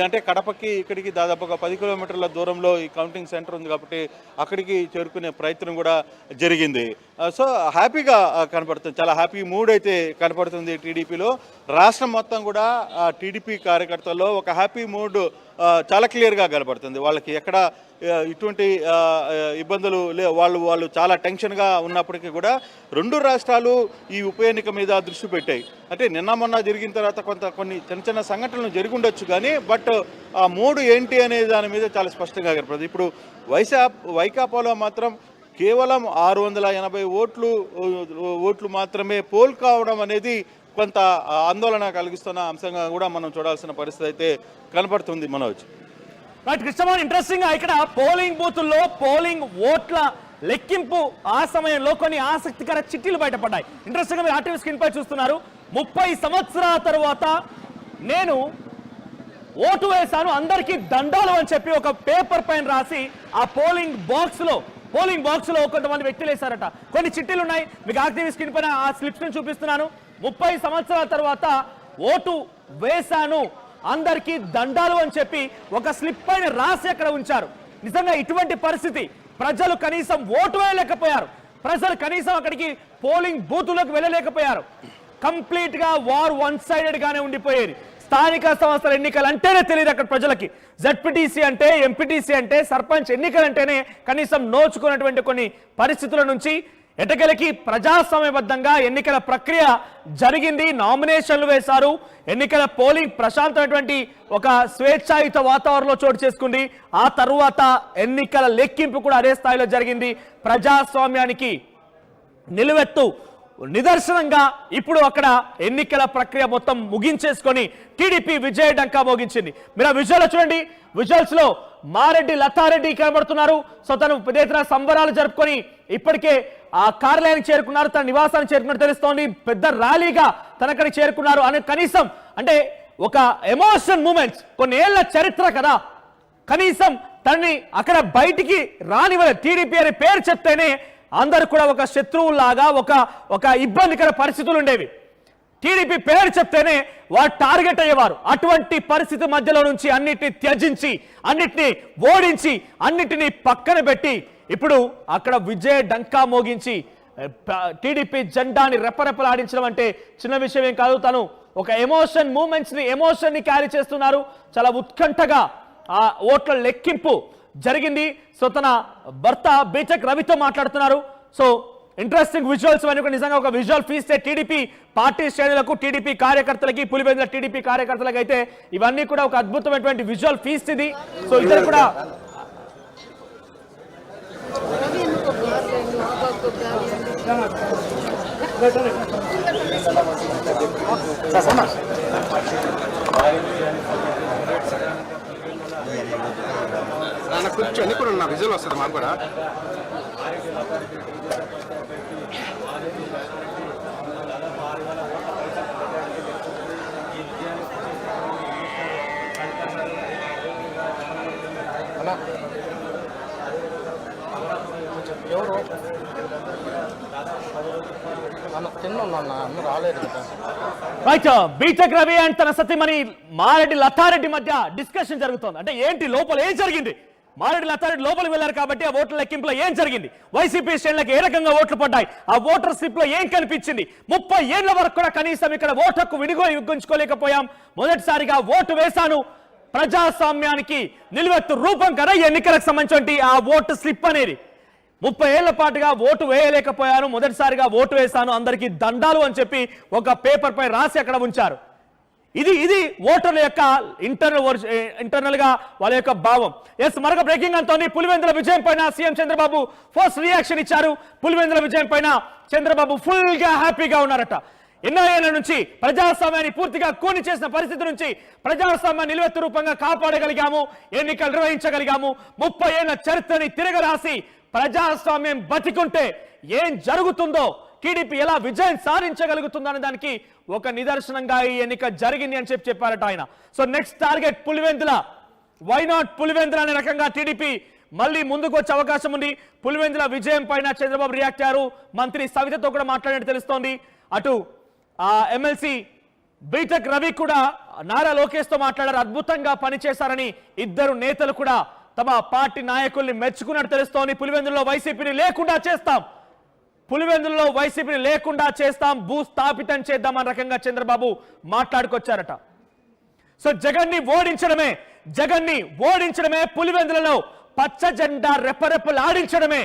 అంటే కడపకి ఇక్కడికి దాదాపుగా 10 కిలోమీటర్ల దూరంలో ఈ కౌంటింగ్ సెంటర్ ఉంది కాబట్టి అక్కడికి చేరుకునే ప్రయత్నం కూడా జరిగింది. సో హ్యాపీగా కనపడుతుంది, చాలా హ్యాపీ మూడ్ అయితే కనపడుతుంది టీడీపీలో. రాష్ట్రం మొత్తం కూడా టీడీపీ కార్యకర్తల్లో ఒక హ్యాపీ మూడ్ చాలా క్లియర్గా కనపడుతుంది. వాళ్ళకి ఎక్కడ ఇటువంటి ఇబ్బందులు వాళ్ళు చాలా టెన్షన్గా ఉన్నప్పటికీ కూడా రెండు రాష్ట్రాలు ఈ ఉప ఎన్నిక మీద దృష్టి పెట్టాయి. అంటే నిన్న మొన్న జరిగిన తర్వాత కొన్ని చిన్న సంఘటనలు జరిగి ఉండొచ్చు కానీ బట్ ఆ మూడు ఏంటి అనే దాని మీద చాలా స్పష్టంగా కనపడుతుంది. ఇప్పుడు వైకాపాలో మాత్రం కేవలం 680 ఓట్లు మాత్రమే పోల్ కావడం అనేది కొంత ఆందోళన కలిగిస్తున్న అంశంగా కూడా మనం చూడాల్సిన పరిస్థితి అయితే కనపడుతుంది. మనోజ్ రైట్ కృష్ణమోహన్, ఇంట్రెస్టింగ్ గా ఇక్కడ పోలింగ్ బూతుల్లో పోలింగ్ ఓట్ల లెక్కింపు ఆ సమయంలో కొన్ని ఆసక్తికర చిట్టీలు బయటపడ్డాయి. ఇంట్రెస్టింగ్ గా మీరు ఆర్టీవీ స్క్రీన్ పై చూస్తున్నారు. 30 సంవత్సరాల తర్వాత నేను ఓటు వేశాను, అందరికీ దండాలు అని చెప్పి ఒక పేపర్ పైన రాసి ఆ పోలింగ్ బాక్స్ లో కొంతమంది వ్యక్తులు వేశారట. కొన్ని చిట్టీలు ఉన్నాయి, మీకు ఆర్టీవీ స్క్రీన్ పైన ఆ స్లిప్స్ ని చూపిస్తున్నాను. 30 సంవత్సరాల తర్వాత ఓటు వేశాను, అందరికీ దండాలు అని చెప్పి ఒక స్లిప్ పైన రాసి అక్కడ ఉంచారు. నిజంగా ఇటువంటి పరిస్థితి, ప్రజలు కనీసం ఓటు వేయలేకపోయారు, ప్రజలు కనీసం అక్కడికి పోలింగ్ బూతులకు వెళ్ళలేకపోయారు. కంప్లీట్ గా వార్ వన్ సైడెడ్ గానే ఉండిపోయేది. స్థానిక సంస్థల ఎన్నికలు అంటేనే తెలియదు అక్కడ ప్రజలకి. జెడ్పీటీసీ అంటే, ఎంపీటీసీ అంటే, సర్పంచ్ ఎన్నికలు అంటేనే కనీసం నోచుకున్నటువంటి కొన్ని పరిస్థితుల నుంచి ఎటకెలకి ప్రజాస్వామ్యబద్ధంగా ఎన్నికల ప్రక్రియ జరిగింది. నామినేషన్లు వేశారు, ఎన్నికల పోలింగ్ ప్రశాంతమైనటువంటి ఒక స్వేచ్ఛాయుత వాతావరణంలో చోటు చేసుకుంది. ఆ తరువాత ఎన్నికల లెక్కింపు కూడా అదే స్థాయిలో జరిగింది. ప్రజాస్వామ్యానికి నిలువెత్తు నిదర్శనంగా ఇప్పుడు అక్కడ ఎన్నికల ప్రక్రియ మొత్తం ముగించేసుకొని టీడీపీ విజయ డంకా మోగించింది. మీరు ఆ విజువల్ చూడండి. విజువల్స్ లో మారెడ్డి లతారెడ్డి కనబడుతున్నారు. సో తను పెద్ద ఎత్తున సంబరాలు జరుపుకొని ఇప్పటికే ఆ కార్యాలయానికి చేరుకున్నారు, తన నివాసానికి చేరుకున్నట్టు తెలుస్తోంది. పెద్ద ర్యాలీగా తనక్కడికి చేరుకున్నారు అని కనీసం అంటే ఒక ఎమోషన్ మూమెంట్స్, కొన్ని ఏళ్ల చరిత్ర కదా, కనీసం తనని అక్కడ బయటికి రానివ్వలేదు. టీడీపీ అనే పేరు చెప్తేనే అందరు కూడా ఒక శత్రువులాగా ఒక ఇబ్బందికర పరిస్థితులు ఉండేవి. టీడీపీ పేరు చెప్తేనే వారు టార్గెట్ అయ్యేవారు. అటువంటి పరిస్థితి మధ్యలో నుంచి అన్నిటిని త్యజించి, అన్నిటిని ఓడించి, అన్నిటినీ పక్కన పెట్టి ఇప్పుడు అక్కడ విజయ డంకా మోగించి టీడీపీ జెండాని రెపరెపలాడించడం అంటే చిన్న విషయం ఏం కాదు. తను ఒక ఎమోషన్ ని క్యారీ చేస్తున్నారు. చాలా ఉత్కంఠగా ఆ ఓట్ల లెక్కింపు జరిగింది. సో తన భర్త బీటెక్ రవితో మాట్లాడుతున్నారు. సో ఇంట్రెస్టింగ్ విజువల్స్ అన్ని నిజంగా ఒక విజువల్ ఫీస్ట్. టీడీపీ పార్టీ శ్రేణులకు, టీడీపీ కార్యకర్తలకి, పులివెందుల టీడీపీ కార్యకర్తలకు అయితే ఇవన్నీ కూడా ఒక అద్భుతమైనటువంటి విజువల్ ఫీస్ట్ ఇది. సో ఇద్దరు కూడా కూర్చొని కూడా ఉన్న విజువల్ వస్తుంది మాకు కూడా. ఎవరు రైట్, బీటెక్ రవి అండ్ తన సతీమణి మారెడ్డి లతారెడ్డి మధ్య డిస్కషన్ జరుగుతోంది. అంటే ఏంటి లోపల ఏం జరిగింది? మారెడ్డి లతారెడ్డి లోపలికి వెళ్లారు కాబట్టి ఆ ఓట్ల లెక్కింపులో ఏం జరిగింది, వైసీపీ శ్రేణులకు ఏ రకంగా ఓట్లు పడ్డాయి, ఆ ఓటర్ స్లిప్ లో ఏం కనిపించింది, 30 ఏళ్ల వరకు కూడా కనీసం ఇక్కడ ఓటు హక్కు వినియోగించుకోలేకపోయాం, మొదటిసారిగా ఓటు వేశాను, ప్రజాస్వామ్యానికి నిలువెత్తు రూపం కదా ఈ ఎన్నికలకు సంబంధించి ఆ ఓటు స్లిప్ అనేది. 30 ఏళ్ల పాటుగా ఓటు వేయలేకపోయాను, మొదటిసారిగా ఓటు వేశాను, అందరికీ దండాలు అని చెప్పి ఒక పేపర్ పై రాసి అక్కడ ఉంచారు. ఇది ఓటర్ల యొక్క ఇంటర్నల్ గా వాళ్ళ యొక్క భావం. ఎస్, మరొక బ్రేకింగ్ అంతోని పులివెందుల విజయం పైన సీఎం చంద్రబాబు ఫస్ట్ రియాక్షన్ ఇచ్చారు. పులివెందుల విజయం పైన చంద్రబాబు ఫుల్ గా హ్యాపీగా ఉన్నారట. ఎన్నో ఏళ్ల నుంచి ప్రజాస్వామ్యాన్ని పూర్తిగా కూని చేసిన పరిస్థితి నుంచి ప్రజాస్వామ్యాన్ని నిలువెత్తు రూపంగా కాపాడగలిగాము, ఎన్నికలు నిర్వహించగలిగాము, 30 ఏళ్ల చరిత్రని తిరగరాసి ప్రజాస్వామ్యం బతికుంటే ఏం జరుగుతుందో, టీడీపీ ఎలా విజయం సాధించగలుగుతుందనే దానికి ఒక నిదర్శనంగా ఈ ఎన్నిక జరిగింది అని చెప్పారట ఆయన. So next target Pulivendula, why not Pulivendula అనే రకంగా టీడీపీ మళ్ళీ ముందుకు వచ్చే అవకాశం ఉంది. పులివెందుల విజయం పైన చంద్రబాబు రియాక్ట్ అయ్యారు, మంత్రి సవితతో కూడా మాట్లాడినట్టు తెలుస్తోంది. అటు ఎమ్మెల్సీ బీటెక్ రవి కూడా నారా లోకేష్ తో మాట్లాడారు. అద్భుతంగా పనిచేశారని ఇద్దరు నేతలు కూడా తమ పార్టీ నాయకుల్ని మెచ్చుకున్నట్టు తెలుస్తోంది. పులివెందులలో వైసీపీని లేకుండా చేస్తాం, పులివెందులలో వైసీపీని లేకుండా చేస్తాం, భూస్థాపితం చేద్దాం అన్న రకంగా చంద్రబాబు మాట్లాడుకొచ్చారట. సో జగన్ని ఓడించడమే పులివెందులలో పచ్చ జెండా రెప్పరెప్పలాడించడమే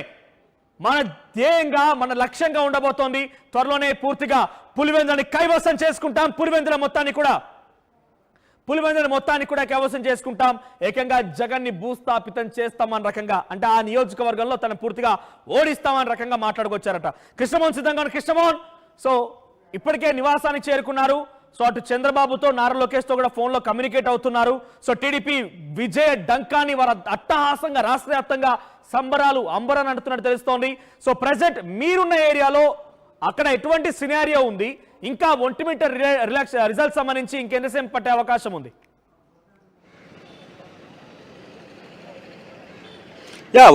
మన ధ్యేయంగా, మన లక్ష్యంగా ఉండబోతోంది. త్వరలోనే పూర్తిగా పులివెందులని కైవసం చేసుకుంటాం, పులివెందుల మొత్తాన్ని కూడా కైవసం చేసుకుంటాం, ఏకంగా జగన్ని భూస్థాపితం చేస్తామన్న రకంగా, అంటే ఆ నియోజకవర్గంలో తను పూర్తిగా ఓడిస్తామన్న రకంగా మాట్లాడుకొచ్చారట. కృష్ణమోహన్ సిద్ధంగా కృష్ణమోహన్, సో ఇప్పటికే నివాసానికి చేరుకున్నారు. సో అటు చంద్రబాబుతో నారా లోకేష్ తో కూడా ఫోన్లో కమ్యూనికేట్ అవుతున్నారు. సో టీడీపీ విజయ డంకాని వారు అట్టహాసంగా రాష్ట్ర వ్యాప్తంగా సంబరాలు అంబరాన్ని అంటున్నట్టు తెలుస్తోంది. సో ప్రెసెంట్ మీరున్న ఏరియాలో అక్కడ ఎటువంటి సినారియో ఉంది, ఇంకా ఒంటిమిట్ట రిజల్ట్ సంబంధించి ఇంకెంతసేపు పట్టే అవకాశం ఉంది?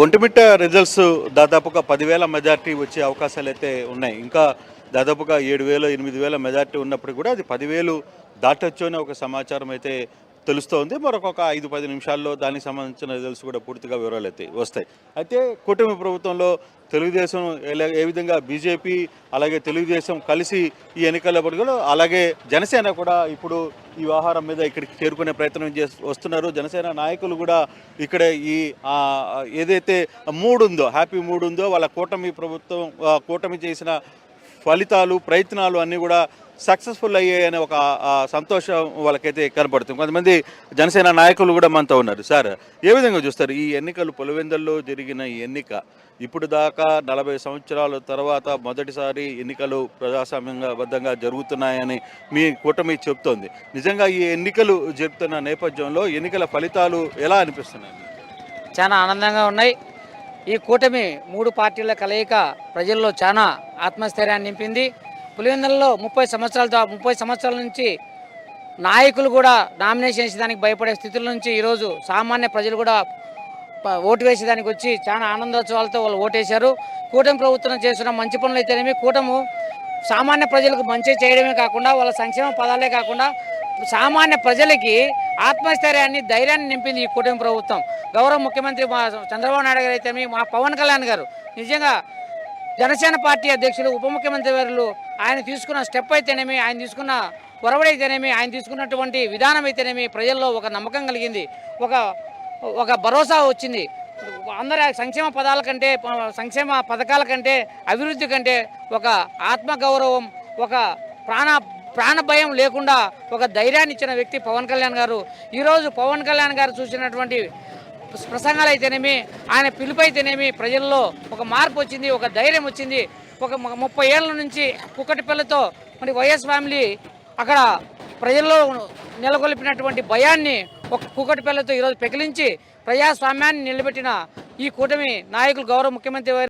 ఒంటిమిట్ట రిజల్ట్స్ దాదాపుగా 10,000 మెజార్టీ వచ్చే అవకాశాలు అయితే ఉన్నాయి. ఇంకా దాదాపుగా 7,000 8,000 మెజార్టీ ఉన్నప్పుడు కూడా అది 10,000 దాటొచ్చు అనే ఒక సమాచారం అయితే తెలుస్తోంది. మరొక 5-10 నిమిషాల్లో దానికి సంబంధించిన రిజల్ట్స్ కూడా పూర్తిగా వివరాలు అయితే వస్తాయి. అయితే కూటమి ప్రభుత్వంలో తెలుగుదేశం ఏ విధంగా బీజేపీ అలాగే తెలుగుదేశం కలిసి ఈ ఎన్నికల బడుగులో, అలాగే జనసేన కూడా ఇప్పుడు ఈ వ్యవహారం మీద ఇక్కడికి చేరుకునే ప్రయత్నం వస్తున్నారు. జనసేన నాయకులు కూడా ఇక్కడ ఈ ఏదైతే మూడ్ ఉందో, హ్యాపీ మూడ్ ఉందో, వాళ్ళ కూటమి చేసిన ఫలితాలు ప్రయత్నాలు అన్నీ కూడా సక్సెస్ఫుల్ అయ్యాయనే ఒక సంతోషం వాళ్ళకైతే కనపడుతుంది. కొంతమంది జనసేన నాయకులు కూడా మనతో ఉన్నారు. సార్, ఏ విధంగా చూస్తారు ఈ ఎన్నికలు? పులివెందుల్లో జరిగిన ఈ ఎన్నిక ఇప్పుడు దాకా 40 సంవత్సరాల తర్వాత మొదటిసారి ఎన్నికలు ప్రజాస్వామ్యబద్ధంగా జరుగుతున్నాయని మీ కూటమి చెప్తోంది. నిజంగా ఈ ఎన్నికలు జరుపుతున్న నేపథ్యంలో ఎన్నికల ఫలితాలు ఎలా అనిపిస్తున్నాయి? చాలా ఆనందంగా ఉన్నాయి. ఈ కూటమి 3 పార్టీల కలయిక ప్రజల్లో చాలా ఆత్మస్థైర్యాన్ని నింపింది. పులివెందులలో 30 సంవత్సరాల నుంచి నాయకులు కూడా నామినేషన్ వేసేదానికి భయపడే స్థితుల నుంచి ఈరోజు సామాన్య ప్రజలు కూడా ఓటు వేసేదానికి వచ్చి చాలా ఆనందోత్సవాలతో వాళ్ళు ఓటేశారు. కూటమి ప్రభుత్వం చేస్తున్న మంచి పనులు అయితేనేమి, కూటమి సామాన్య ప్రజలకు మంచి చేయడమే కాకుండా వాళ్ళ సంక్షేమ పదాలే కాకుండా సామాన్య ప్రజలకి ఆత్మస్థైర్యాన్ని, ధైర్యాన్ని నింపింది ఈ కూటమి ప్రభుత్వం. గౌరవ ముఖ్యమంత్రి మా చంద్రబాబు నాయుడు గారు అయితేనేమి, మా పవన్ కళ్యాణ్ గారు నిజంగా జనసేన పార్టీ అధ్యక్షులు, ఉప ముఖ్యమంత్రి గారు ఆయన తీసుకున్న స్టెప్ అయితేనేమి, ఆయన తీసుకున్న ఒరవడి అయితేనేమి, ఆయన తీసుకున్నటువంటి విధానం అయితేనేమి ప్రజల్లో ఒక నమ్మకం కలిగింది, ఒక భరోసా వచ్చింది. అందరి సంక్షేమ పదాల కంటే, సంక్షేమ పథకాల కంటే, అభివృద్ధి కంటే ఒక ఆత్మగౌరవం, ఒక ప్రాణ భయం లేకుండా ఒక ధైర్యాన్ని ఇచ్చిన వ్యక్తి పవన్ కళ్యాణ్ గారు. ఈరోజు పవన్ కళ్యాణ్ గారు చూసినటువంటి ప్రసంగాలు అయితేనేమి, ఆయన పిలుపు అయితేనేమి ప్రజల్లో ఒక మార్పు వచ్చింది, ఒక ధైర్యం వచ్చింది. ఒక 30 ఏళ్ళ నుంచి కుక్కటిపల్లితో మరి వైఎస్ ఫ్యామిలీ అక్కడ ప్రజల్లో నెలకొల్పినటువంటి భయాన్ని ఒక కుక్కటిపల్లితో ఈరోజు పెకిలించి ప్రజాస్వామ్యాన్ని నిలబెట్టిన ఈ కూటమి నాయకులు, గౌరవ ముఖ్యమంత్రి